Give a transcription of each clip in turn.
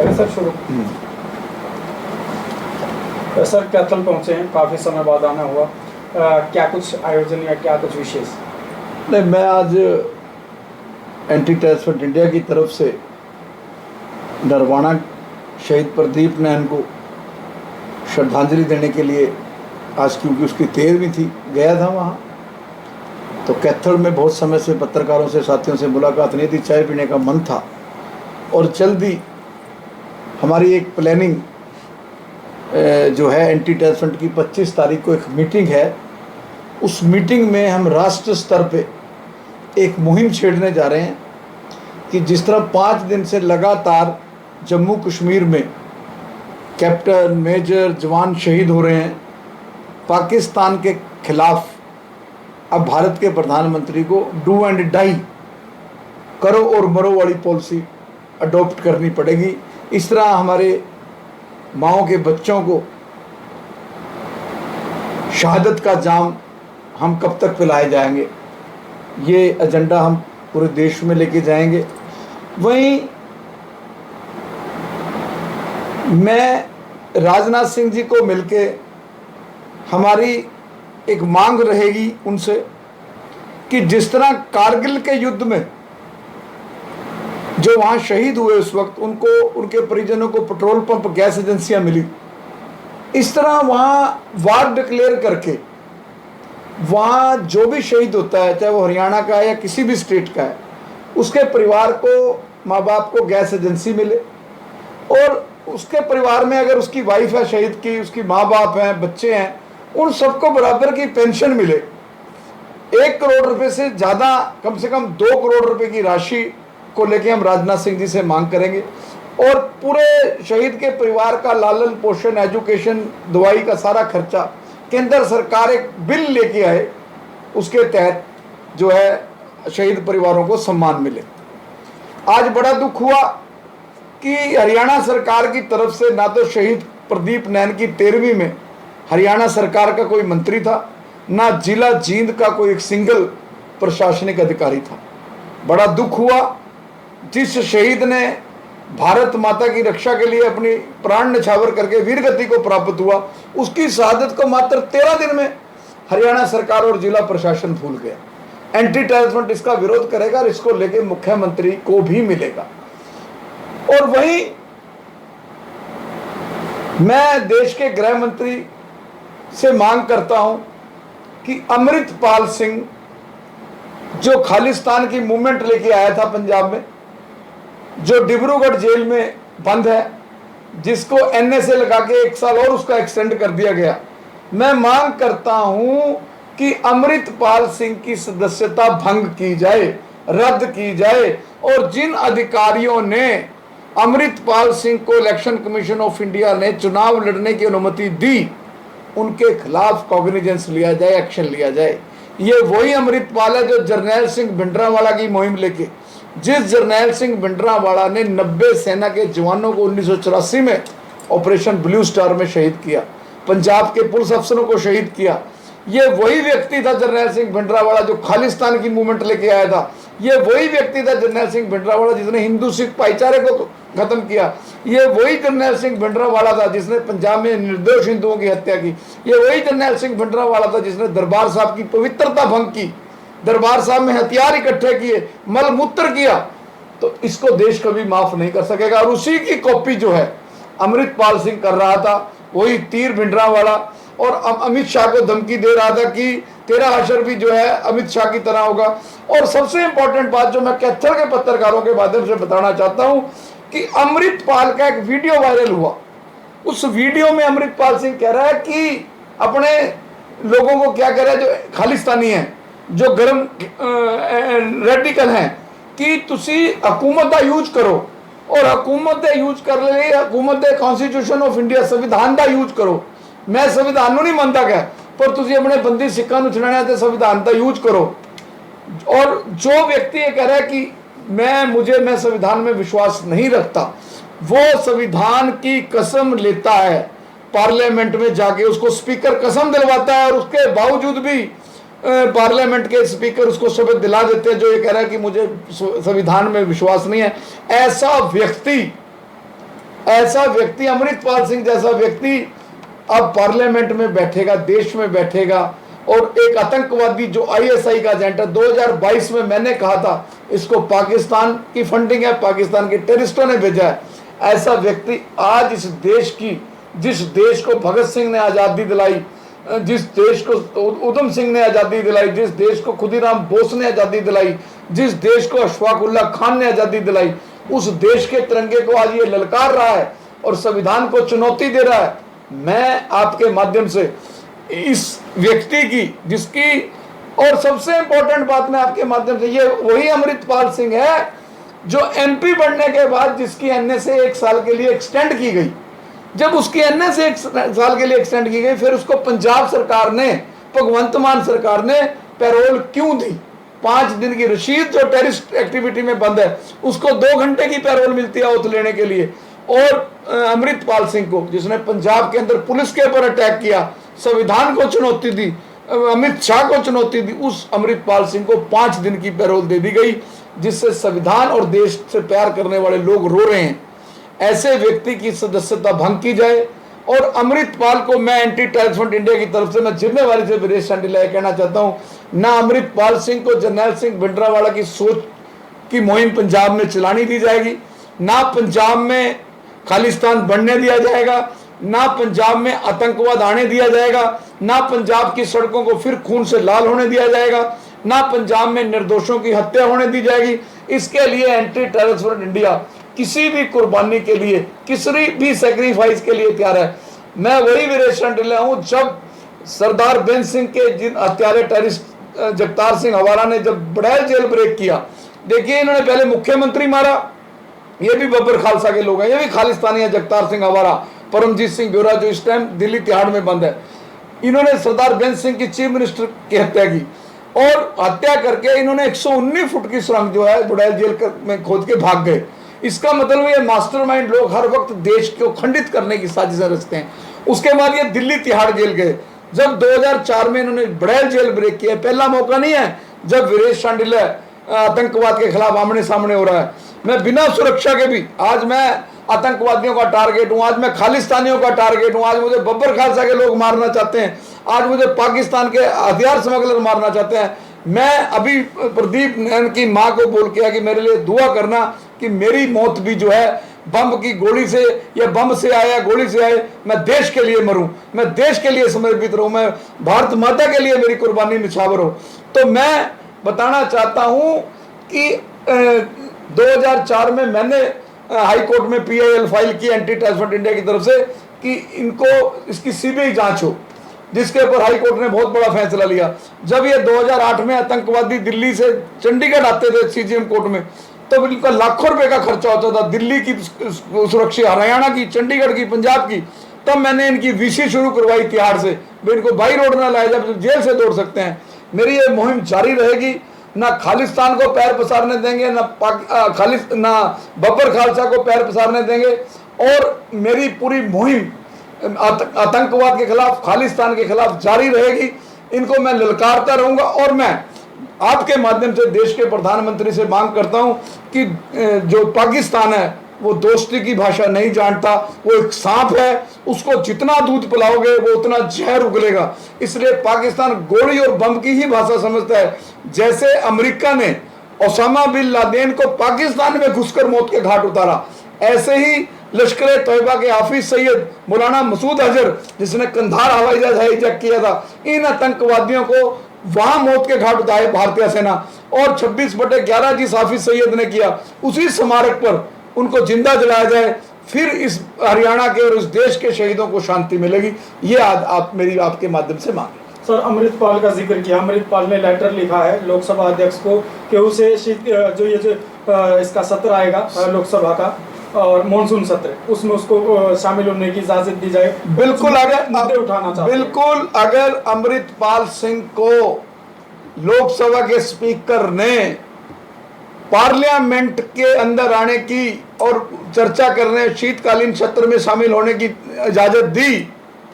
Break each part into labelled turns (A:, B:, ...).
A: करें सर शुरू। सर कैथल पहुंचे हैं, काफ़ी समय बाद आना हुआ, क्या कुछ आयोजन या क्या कुछ विशेष?
B: नहीं, मैं आज एंटी टेररिस्ट फ्रंट इंडिया की तरफ से नरवाना शहीद प्रदीप नैन को श्रद्धांजलि देने के लिए आज, क्योंकि उसकी 13वीं थी, गया था वहाँ। तो कैथल में बहुत समय से पत्रकारों से, साथियों से मुलाकात नहीं थी, चाय पीने का मन था। और जल्दी हमारी एक प्लानिंग जो है एंटी टेररिस्ट फ्रंट की 25 तारीख को एक मीटिंग है। उस मीटिंग में हम राष्ट्र स्तर पे एक मुहिम छेड़ने जा रहे हैं कि जिस तरह 5 दिन से लगातार जम्मू कश्मीर में कैप्टन, मेजर, जवान शहीद हो रहे हैं, पाकिस्तान के खिलाफ अब भारत के प्रधानमंत्री को डू एंड डाई, करो और मरो वाली पॉलिसी अडॉप्ट करनी पड़ेगी। इस तरह हमारे माओं के बच्चों को शहादत का जाम हम कब तक पिलाए जाएंगे, ये एजेंडा हम पूरे देश में लेके जाएंगे। वहीं मैं राजनाथ सिंह जी को मिलके हमारी एक मांग रहेगी उनसे कि जिस तरह कारगिल के युद्ध में जो वहाँ शहीद हुए उस वक्त उनको, उनके परिजनों को पेट्रोल पंप, गैस एजेंसियां मिली, इस तरह वहाँ वार डिक्लेयर करके वहाँ जो भी शहीद होता है, चाहे वो हरियाणा का है या किसी भी स्टेट का है, उसके परिवार को, माँ बाप को गैस एजेंसी मिले, और उसके परिवार में अगर उसकी वाइफ है शहीद की, उसकी माँ बाप हैं, बच्चे हैं, उन सबको बराबर की पेंशन मिले। 1 करोड़ रुपए से ज़्यादा, कम से कम 2 करोड़ रुपए की राशि को लेके हम राजनाथ सिंह जी से मांग करेंगे। और पूरे शहीद के परिवार का लालन पोषण, एजुकेशन, दवाई का सारा खर्चा केंद्र सरकार एक बिल लेके आए, उसके तहत जो है शहीद परिवारों को सम्मान मिले। आज बड़ा दुख हुआ कि हरियाणा सरकार की तरफ से ना तो शहीद प्रदीप नैन की 13वीं में हरियाणा सरकार का कोई मंत्री था, ना जिला जींद का कोई एक सिंगल प्रशासनिक अधिकारी था। बड़ा दुख हुआ, जिस शहीद ने भारत माता की रक्षा के लिए अपनी प्राण न्यौछावर करके वीरगति को प्राप्त हुआ, उसकी शहादत को मात्र 13 दिन में हरियाणा सरकार और जिला प्रशासन भूल गया। एंटी टेररिस्ट फ्रंट इसका विरोध करेगा और इसको लेके मुख्यमंत्री को भी मिलेगा। और वहीं मैं देश के गृह मंत्री से मांग करता हूं कि अमृतपाल सिंह, जो खालिस्तान की मूवमेंट लेके आया था पंजाब में, जो डिब्रूगढ़ जेल में बंद है, जिसको एनएसए लगा के 1 साल और उसका एक्सटेंड कर दिया गया, मैं मांग करता हूं कि अमृतपाल सिंह की सदस्यता भंग की जाए, रद्द की जाए। और जिन अधिकारियों ने अमृतपाल सिंह को इलेक्शन कमीशन ऑफ इंडिया ने चुनाव लड़ने की अनुमति दी, उनके खिलाफ कॉग्निजेंस लिया जाए, एक्शन लिया जाए। ये वही अमृतपाल है जो जर्नैल सिंह भिंडरावाला की मुहिम लेके, जिस जर्नैल सिंह भिंडरावाला ने 90 सेना के जवानों को 1984 में ऑपरेशन ब्लू स्टार में शहीद किया, पंजाब के पुलिस अफसरों को शहीद किया। ये वही व्यक्ति था जर्नैल सिंह भिंडरावाला जो खालिस्तान की मूवमेंट लेके आया था। ये वही व्यक्ति था जर्नैल सिंह भिंडरावाला जिसने हिंदू सिख भाईचारे को खत्म किया। ये वही जर्नैल सिंह भिंडरावाला था जिसने पंजाब में निर्दोष हिंदुओं की हत्या की। ये वही जर्नैल सिंह भिंडरावाला था जिसने दरबार साहब की पवित्रता भंग की, दरबार साहब में हथियार इकट्ठे किए, मल मूत्र किया। तो इसको देश कभी माफ नहीं कर सकेगा। और उसी की कॉपी जो है अमृतपाल सिंह कर रहा था, वही तीर भिंडरावाला, और अमित शाह को धमकी दे रहा था कि तेरा हशर भी जो है अमित शाह की तरह होगा। और सबसे इंपॉर्टेंट बात जो मैं कैथल के पत्रकारों के माध्यम से बताना चाहता हूं कि अमृतपाल का एक वीडियो वायरल हुआ। उस वीडियो में अमृतपाल सिंह कह रहा है कि अपने लोगों को क्या कह रहा है, जो खालिस्तानी हैं, जो गर्म रेडिकल हैं, कि तुसी हुकूमत का यूज करो, और हुकूमत का यूज कर ले, हुकूमत कॉन्स्टिट्यूशन ऑफ इंडिया, संविधान का यूज करो। मैं संविधान नहीं मानता क्या, पर तुसी अपने बंदी सिक्का छुड़ाने ते संविधान का यूज करो। और जो व्यक्ति ये कह रहा है कि मैं संविधान में विश्वास नहीं रखता, वो संविधान की कसम लेता है, पार्लियामेंट में जाके उसको स्पीकर कसम दिलवाता है, और उसके बावजूद भी पार्लियामेंट के स्पीकर उसको शपथ दिला देते हैं, जो ये कह रहा है कि मुझे संविधान में विश्वास नहीं है। ऐसा व्यक्ति ऐसा व्यक्ति, अमृतपाल सिंह जैसा व्यक्ति अब पार्लियामेंट में बैठेगा, देश में बैठेगा, और एक आतंकवादी जो आईएसआई का एजेंट है, 2022 में मैंने कहा था इसको पाकिस्तान की फंडिंग है, पाकिस्तान के टेररिस्टों ने भेजा है, ऐसा व्यक्ति आज इस देश की, जिस देश को भगत सिंह ने आज़ादी दिलाई, जिस देश को उधम सिंह ने आज़ादी दिलाई, जिस देश को खुदीराम बोस ने आज़ादी दिलाई, जिस देश को अशफाक उल्लाह खान ने आज़ादी दिलाई, उस देश के तिरंगे को आज ये ललकार रहा है और संविधान को चुनौती दे रहा है। मैं आपके माध्यम से इस व्यक्ति की, जिसकी, और सबसे इंपॉर्टेंट बात मैं आपके माध्यम से, ये वही अमृतपाल सिंह है जो एमपी बनने के बाद जिसकी एनए 1 साल के लिए एक्सटेंड की गई। जब उसकी एनए 1 साल के लिए एक्सटेंड की गई, फिर उसको पंजाब सरकार ने, भगवंत मान सरकार ने पैरोल क्यों दी? 5 दिन की रशीद जो टेररिस्ट एक्टिविटी में बंद है, उसको 2 घंटे की पैरोल मिलती है ओथ लेने के लिए। और अमृतपाल सिंह को, जिसने पंजाब के अंदर पुलिस के ऊपर अटैक किया, संविधान को चुनौती दी, अमित शाह को चुनौती दी, उस अमृतपाल सिंह को 5 दिन की पैरोल दे दी गई, जिससे संविधान और देश से प्यार करने वाले लोग रो रहे हैं। ऐसे व्यक्ति की सदस्यता भंग की जाए। और अमृतपाल को मैं एंटी टेररिस्ट फ्रंट इंडिया की तरफ से मैं जिम्मेवारी से वीरेश शांडिल्य कहना चाहता हूं, ना अमृतपाल सिंह को जरनैल सिंह भिंडरावाला की सोच की मुहिम पंजाब में चलानी दी जाएगी, ना पंजाब में खालिस्तान बनने दिया जाएगा, ना पंजाब में आतंकवाद आने दिया जाएगा, ना पंजाब की सड़कों को फिर खून से लाल होने दिया जाएगा, ना पंजाब में निर्दोषों की हत्या होने दी जाएगी। इसके लिए एंटी टेररिस्ट फ्रंट इंडिया किसी भी कुर्बानी के लिए, किसी भी सेक्रीफाइस के लिए तैयार है। मैं वही वीरेश शांडिल्य हूं, जब सरदार बेंच सिंह के जिन हत्यारे टेररिस्ट जगतार सिंह हवारा ने जब बड़ैल जेल ब्रेक किया, देखिए इन्होंने पहले मुख्यमंत्री मारा, ये भी बब्बर खालसा के लोग हैं, ये भी खालिस्तानी है, जगतार सिंह हवारा, परमजीत सिंह ब्योरा जो इस टाइम दिल्ली तिहाड़ में बंद है। इन्होंने सरदार बेंच सिंह की चीफ मिनिस्टर की हत्या की, और हत्या करके इन्होंने 119 फुट की सुरंग जो है बड़ैल जेल में खोद के भाग गए। इसका मतलब ये मास्टरमाइंड लोग हर वक्त देश को खंडित करने की साजिशें रचते हैं। उसके बाद ये दिल्ली तिहाड़ जेल गए। जब 2004 में इन्होंने बड़ैल जेल ब्रेक किया, पहला मौका नहीं है जब वीरेश शांडिल्य आतंकवाद के खिलाफ आमने सामने हो रहा है। मैं बिना सुरक्षा के भी, आज मैं आतंकवादियों का टारगेट हूं, आज मैं खालिस्तानियों का टारगेट हूं, आज मुझे बब्बर खालसा के लोग मारना चाहते हैं, आज मुझे पाकिस्तान के हथियार स्मगलर मारना चाहते हैं। मैं अभी प्रदीप नैन की मां को बोल के कि मेरे लिए दुआ करना कि मेरी मौत भी जो है बम की गोली से या बम से आए या गोली से आए, मैं देश के लिए मरूं, मैं देश के लिए समर्पित रहूं, मैं भारत माता के लिए मेरी कुर्बानी निछावर हो। तो मैं बताना चाहता हूं कि 2004 में मैंने हाई कोर्ट में PIL फाइल की एंटी टेररिस्ट फ्रंट इंडिया की तरफ से कि इनको इसकी CBI जांच हो, जिसके ऊपर हाई कोर्ट ने बहुत बड़ा फैसला लिया। जब ये 2008 में आतंकवादी दिल्ली से चंडीगढ़ आते थे CGM कोर्ट में, तो इनका लाखों रुपए का खर्चा होता था, दिल्ली की सुरक्षा, हरियाणा की, चंडीगढ़ की, पंजाब की। तब मैंने इनकी VC शुरू करवाई तिहाड़ से, वे इनको बाई रोड ना लाए जब जेल से दौड़ सकते हैं। मेरी ये मुहिम जारी रहेगी, ना खालिस्तान को पैर पसारने देंगे, ना बब्बर खालसा को पैर पसारने देंगे। और मेरी पूरी मुहिम आतंकवाद के खिलाफ, खालिस्तान के खिलाफ जारी रहेगी। इनको मैं ललकारता रहूंगा। और मैं आपके माध्यम से देश के प्रधानमंत्री से मांग करता हूं कि जो पाकिस्तान है वो दोस्ती की भाषा नहीं जानता, वो एक सांप है, उसको जितना दूध पिलाओगे वो उतना जहर उगलेगा। इसलिए पाकिस्तान गोली और बम की ही भाषा समझता है। जैसे अमेरिका ने ओसामा बिन लादेन को पाकिस्तान में घुसकर मौत के घाट उतारा, ऐसे ही लश्कर तैयबा के हाफिज सैयद मौलाना मसूद अजहर, जिसने कंधार हवाई जहाज हाईजैक किया था, इन आतंकवादियों को वहां मौत के घाट उतारे भारतीय सेना। और 26/11 जिस हाफिज सैयद ने किया, उसी स्मारक पर उनको जिंदा जलाया जाए, फिर इस हरियाणा के और इस देश के शहीदों को शांति मिलेगी। ये आज आप मेरी आपके माध्यम से मांग।
A: सर, अमृतपाल का जिक्र किया, अमृतपाल ने लेटर लिखा है लोकसभा अध्यक्ष को कि उसे जो इसका सत्र आएगा लोकसभा का और मॉनसून सत्र, उसमें उसको शामिल होने की इजाजत दी जाए।
B: बिल्कुल, अगर
A: उठाना चाहते,
B: बिल्कुल अगर अमृतपाल सिंह को लोकसभा के स्पीकर ने पार्लियामेंट के अंदर आने की और चर्चा करने, शीतकालीन सत्र में शामिल होने की इजाजत दी,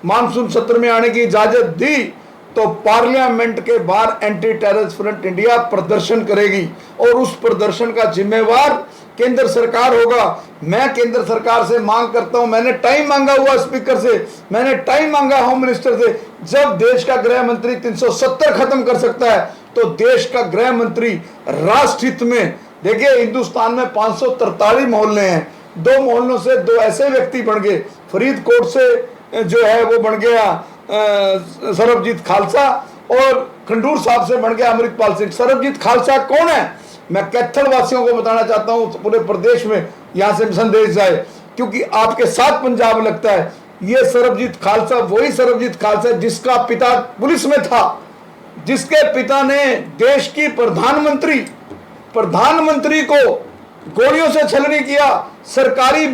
B: मानसून सत्र में आने की इजाजत दी, तो पार्लियामेंट के बाहर एंटी टेररिस्ट फ्रंट इंडिया प्रदर्शन करेगी। और उस प्रदर्शन का जिम्मेवार केंद्र सरकार होगा। मैं केंद्र सरकार से मांग करता हूं, मैंने टाइम मांगा हुआ स्पीकर से, मैंने टाइम मांगा होम मिनिस्टर से। जब देश का गृह मंत्री 370 खत्म कर सकता है तो देश का गृह मंत्री राष्ट्र हित में, देखिए हिंदुस्तान में 543 मोहल्ले हैं, 2 मोहल्लों से 2 ऐसे व्यक्ति बन गए। फरीदकोट से जो है वो बन गया सरबजीत खालसा और खंडूर साहब से बन गया अमृतपाल सिंह। सरबजीत खालसा कौन है? मैं कैथल वासियों को बताना चाहता हूं, पूरे प्रदेश में यहां से संदेश जाए, क्योंकि आपके साथ पंजाब लगता है। ये सरबजीत खालसा वही सरबजीत खालसा जिसका पिता पुलिस में था, जिसके पिता ने देश की प्रधानमंत्री को गोलियों से छलनी किया, सरकारी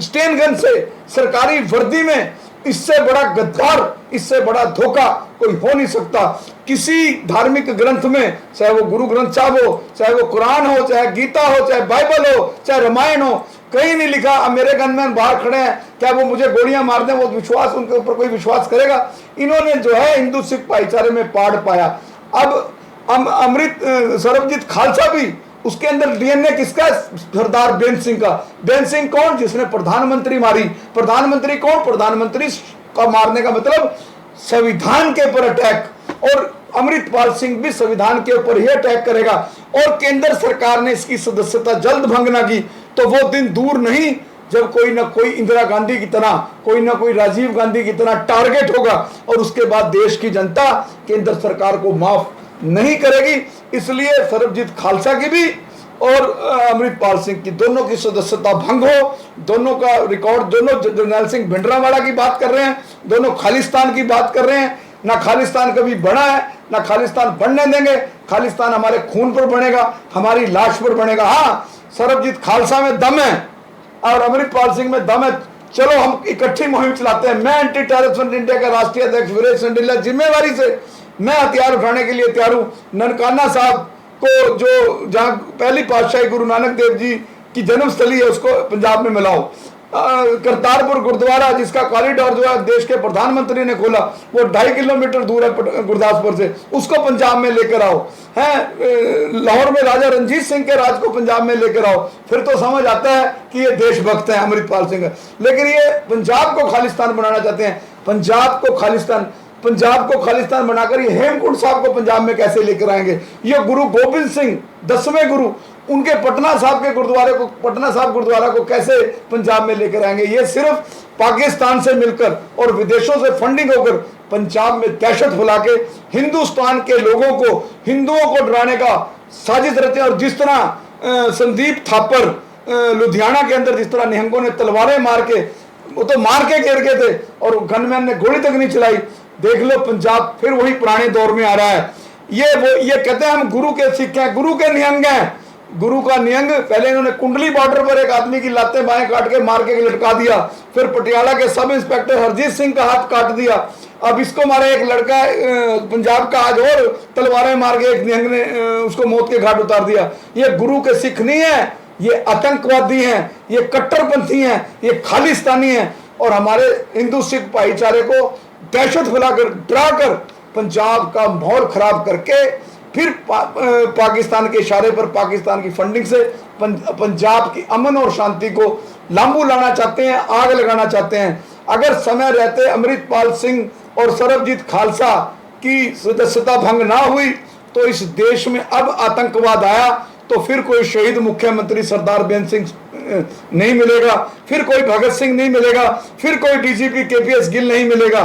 B: स्टेन गन से, सरकारी वर्दी में। इससे बड़ा गद्दार, इससे बड़ा धोखा कोई हो नहीं सकता। किसी धार्मिक ग्रंथ में, चाहे वो गुरु ग्रंथ साहब हो, चाहे वो कुरान हो, चाहे गीता हो, चाहे बाइबल हो, चाहे रामायण हो, कहीं नहीं लिखा अब मेरे गनमैन बाहर खड़े हैं, क्या वो मुझे गोलियां मार दें, वो विश्वास उनके ऊपर कोई विश्वास करेगा? इन्होंने जो है हिंदू सिख भाईचारे में पाड़ पाया। अब सरबजीत खालसा भी, उसके अंदर डीएनए किसका? सरदार बेन सिंह का। बेन सिंह कौन? जिसने प्रधानमंत्री मारी। प्रधानमंत्री कौन? प्रधानमंत्री का मारने का मतलब संविधान के ऊपर अटैक। और अमृतपाल सिंह भी संविधान के ऊपर ही अटैक करेगा। और केंद्र सरकार ने इसकी सदस्यता जल्द भंग ना की तो वो दिन दूर नहीं जब कोई ना कोई इंदिरा गांधी की तरह, कोई ना कोई राजीव गांधी की तरह टारगेट होगा और उसके बाद देश की जनता केंद्र सरकार को माफ नहीं करेगी। इसलिए सरबजीत खालसा की भी और अमृतपाल सिंह की, दोनों की सदस्यता भंग हो। दोनों का रिकॉर्ड, दोनों जरनैल सिंह भिंडरावाला की बात कर रहे हैं, दोनों खालिस्तान की बात कर रहे हैं। ना खालिस्तान कभी बना है, ना खालिस्तान बनने देंगे। खालिस्तान हमारे खून पर बनेगा, हमारी लाश पर बनेगा। हाँ, सरबजीत खालसा में दम है और अमृतपाल सिंह में दम है। चलो हम इकट्ठी मुहिम चलाते हैं। मैं एंटी टेररिस्ट फ्रंट इंडिया का राष्ट्रीय अध्यक्ष वीरेश संडिला, जिम्मेवारी से मैं हथियार उठाने के लिए तैयार हूं। ननकाना साहब को, जो जहां पहली पातशाही गुरु नानक देव जी की जन्मस्थली है, उसको पंजाब में मिलाओ। करतारपुर गुरुद्वारा, जिसका कॉरिडोर जो है देश के प्रधानमंत्री ने खोला, वो 2.5 किलोमीटर दूर है गुरदासपुर से, उसको पंजाब में लेकर आओ। हैं, लाहौर में राजा रंजीत सिंह के राज को पंजाब में लेकर आओ, फिर तो समझ आता है कि ये देशभक्त है अमृतपाल सिंह। लेकिन ये पंजाब को खालिस्तान बनाना चाहते हैं। पंजाब को खालिस्तान बनाकर ये हेमकुंड साहब को पंजाब में कैसे लेकर आएंगे? ये गुरु गोबिंद सिंह 10वें गुरु, उनके पटना साहब गुरुद्वारा को कैसे पंजाब में लेकर आएंगे? ये सिर्फ पाकिस्तान से मिलकर और विदेशों से फंडिंग होकर पंजाब में दहशत फैला के हिंदुस्तान के लोगों को, हिंदुओं को डराने का साजिश रचे। और जिस तरह संदीप थापर लुधियाना के अंदर जिस तरह निहंगों ने तलवारें मार के, वो तो मार के गिर गए थे और गनमैन ने गोली तक नहीं चलाई। देख लो, पंजाब फिर वही पुराने दौर में आ रहा है। ये कहते हैं हम गुरु के सिख हैं, गुरु के निहंग हैं। गुरु का निहंग, पहले इन्होंने कुंडली बॉर्डर पर एक आदमी की लातें बाएं काट के मार के लटका दिया, फिर पटियाला के सब इंस्पेक्टर हरजीत सिंह का हाथ काट दिया, अब इसको मारा एक लड़का पंजाब का, आज और तलवारें मार के एक निहंग ने उसको मौत के घाट उतार दिया। ये गुरु के सिख नहीं है, ये आतंकवादी हैं, ये कट्टरपंथी हैं, ये खालिस्तानी हैं और हमारे हिंदू सिख भाईचारे को दहशत फैलाकर, डराकर पंजाब का माहौल खराब करके फिर पाकिस्तान के इशारे पर, पाकिस्तान की फंडिंग से पंजाब की अमन और शांति को लांबू लाना चाहते हैं, आग लगाना चाहते हैं। अगर समय रहते अमृतपाल सिंह और सरबजीत खालसा की सदस्यता भंग ना हुई तो इस देश में अब आतंकवाद आया तो फिर कोई शहीद मुख्यमंत्री सरदार बेन सिंह नहीं मिलेगा, फिर कोई भगत सिंह नहीं मिलेगा, फिर कोई डीजीपी केपीएस गिल नहीं मिलेगा।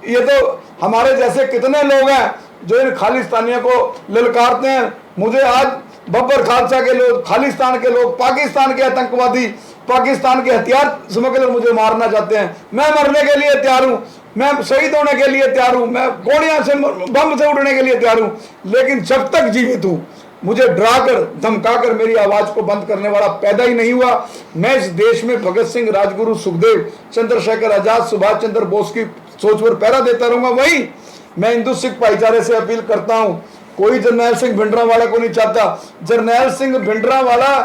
B: ये तो हमारे जैसे कितने लोग हैं जो इन खालिस्तानियों को ललकारते हैं। मुझे आज बब्बर खालसा के लोग, खालिस्तान के लोग, पाकिस्तान के आतंकवादी, पाकिस्तान के हथियार स्मगलर मुझे मारना चाहते हैं। मैं मरने के लिए तैयार हूं, मैं शहीद होने के लिए तैयार हूं, मैं गोलियां से, बम से उड़ने के लिए तैयार हूं, लेकिन जब तक जीवित हूं मुझे डराकर, धमकाकर मेरी आवाज को बंद करने वाला पैदा ही नहीं हुआ। मैं इस देश में भगत सिंह, राजगुरु, सुखदेव, चंद्रशेखर आजाद, सुभाष चंद्र बोस की सोच पर पैरा देता रहूंगा। वही मैं हिंदू सिख भाईचारे से अपील करता हूं, कोई जरनैल सिंह भिंडरावाला को नहीं चाहता। जरनैल सिंह भिंडरावाला,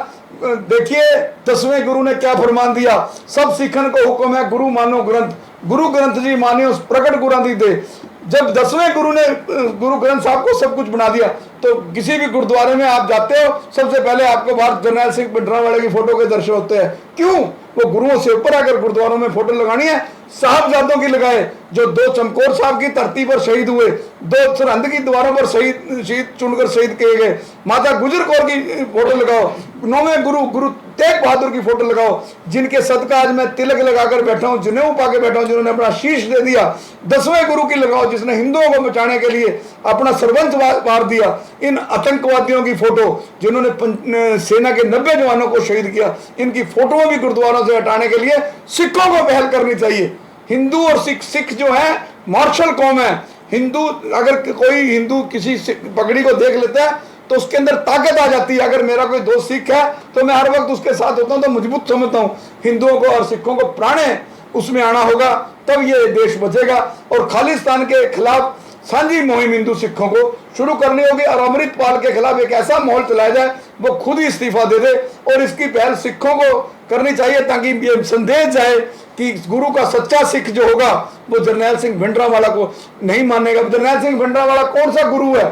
B: देखिए 10वें गुरु ने क्या फरमान दिया, सब सिखन को हुक्म है गुरु मानो ग्रंथ, गुरु ग्रंथ जी मानियो प्रकट गुरां दी दे। जब 10वें गुरु ने गुरु ग्रंथ साहब को सब कुछ बना दिया, तो किसी भी गुरुद्वारे में आप जाते हो, सबसे पहले आपको बाहर जरनैल सिंह भिंडरांवाले की फोटो के दर्शन होते हैं। क्यों? वो गुरुओं से ऊपर अगर गुरुद्वारों में फोटो लगानी है, साहबजादों की लगाए, जो 2 चमकौर साहब की धरती पर शहीद हुए, 2 सरहंद की दीवारों पर शहीद चुनकर शहीद किए गए, माता गुजर कौर की फोटो लगाओ, 9वें गुरु तेग बहादुर की फोटो लगाओ, जिनके सदका आज मैं तिलक लगाकर बैठा हूं, जनेऊ पाके बैठा हूं, जिन्होंने अपना शीश दे दिया। 10वें गुरु की लगाओ, जिसने हिंदुओं को बचाने के लिए अपना सर्वंस वार दिया। इन आतंकवादियों की फोटो, जिन्होंने सेना के 90 जवानों को शहीद किया, इनकी फोटो भी गुरुद्वारों से हटाने के लिए सिखों को पहल करनी चाहिए। हिंदू और सिख जो है मार्शल कौम है। हिंदू, अगर कोई हिंदू किसी पगड़ी को देख लेता है तो उसके अंदर ताकत आ जाती है। अगर मेरा कोई दोस्त सिख है तो मैं हर वक्त उसके साथ होता हूं, तो मजबूत समझता हूं। हिंदुओं को और सिखों को प्राणे उसमें आना होगा, तब ये देश बचेगा। और खालिस्तान के खिलाफ सांझी मुहिम हिंदू सिखों को शुरू करनी होगी, और अमृतपाल के खिलाफ एक ऐसा माहौल चलाया जाए वो खुद ही इस्तीफा दे दे, और इसकी पहल सिखों को करनी चाहिए, ताकि ये संदेश जाए कि गुरु का सच्चा सिख जो होगा वो जरनैल सिंह भिंडरांवाला को नहीं मानेगा। जरनैल सिंह भिंडरांवाला कौन सा गुरु है?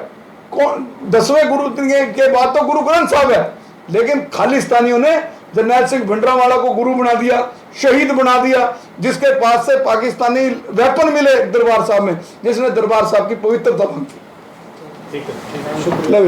B: कौन 10वें गुरु के बाद तो गुरु ग्रंथ साहब है, लेकिन खालिस्तानियों ने जरनैल सिंह भिंडरांवाला को गुरु बना दिया, शहीद बना दिया, जिसके पास से पाकिस्तानी वेपन मिले दरबार साहब में, जिसने दरबार साहब की पवित्रता मांगी।
A: ठीक है, शुक्रिया।